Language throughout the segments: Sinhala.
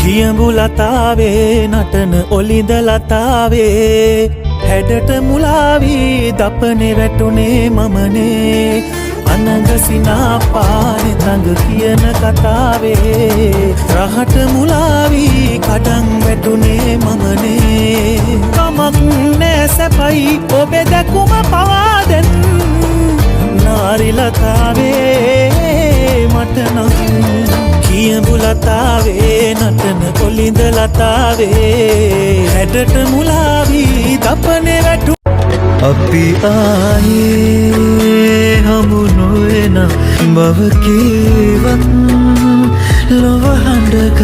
කියඹු ලතාවේ නටන ඔලිඳ ලතාවේ හැඩට මුලාවී දපනේ වැටුනේ මමනේ අනගසිනා පානේ තඟ කියන කතාවේ රහට මුලාවී කඩන් වැටුනේ මමනේ කමක් නෑ සැපයි ඔබේ දැකුම පවා දෙන්න නාරි ලතාවේ මට නම් කියඹු ලතාවේ නටන කොලිඳ ලතාවේ හැඩට මුලාවී දපනේ වැටු අපි ආයේ හමු නොවන බව කීවත් ලොව හඬක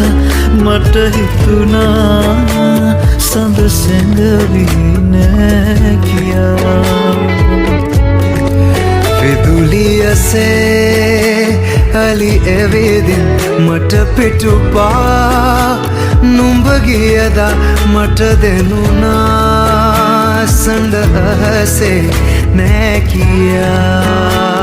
මට හිතුණා සඳ සැඟවී නෑ කියා විදුලියසේ අලි එවේදින් මට පිටුපා නුඹ ගියදා මට දෙනුනා සඳහසේ නෑ කියා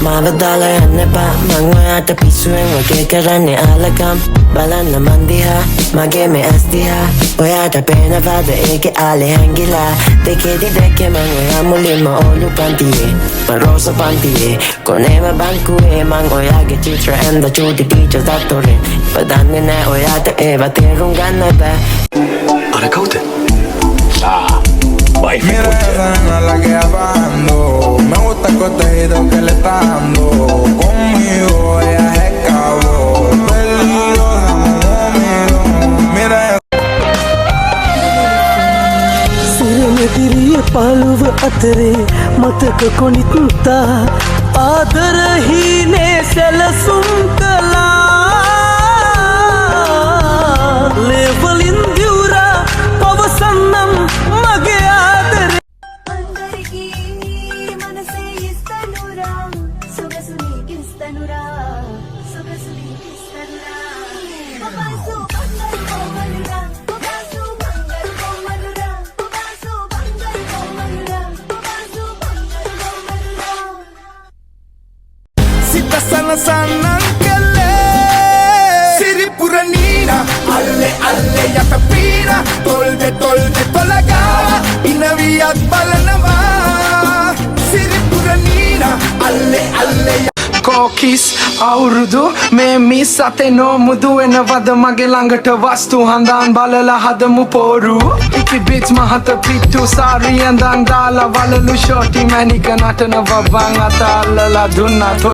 මාව දාලා යන්න එපා මං ඔයාට පිස්සුවෙන් වගේ කරන්නේ ආලකම් බලන්න මන් දිහා මගේ මේ ඇස් දිහා ඔයාට පේනවාද ඒකේ ආලේ හැංගිලා දෙකේදි දෙකේ මං ඔයා මුලින්ම ඕලු පන්තියේ මං රෝස පන්තියේ කොනේම බංකුවේ මං ඔයාගේ teacher and the චූටි teachers අතොරේ බදන්නේ නෑ ඔයාට ඒව තේරුම් ගන්න බෑ අර කවුද? Mira esa nena la que abando. Me gusta el cotejido que le está dando. Conmigo ella es cabrón. Peligrosa, conmigo. Mira සිරමදිරිය පාළුව අතරේ මතක කොනිත්තා ආදර හීනේ සැලසුම් කළා ලෙවලින් දිවුරා පවසන්නම් මගේ ආදරේ అందరికీ మనసే ఇస్తనురా సొగసు నీకిస్తనురా సొగసు నీకిస్తనురా పపాసు బంగారు కోమలురా పపాసు బంగారు కోమలురా పపాసు బంగారు కోమలురా పపాసు బంగారు కోమలురా Sita sana sana kale Siripura nina Alle alle ya tapira Tolde tolde tolaga Inaviyat balanava Siripura nina Alle alle ya කෝකිස් අවුරුදු මේ මිස් අතේ නොමුදු වෙනවද මගේ ළඟට වස්තු හඳන් බලලා හදමු පෝරු ඉකි බිච් මහත පිට්ටු සාරියෙන් දන් දාලා වලලු ෂෝටි මැනික නටන වබන් අත අල්ලලා දුන්නා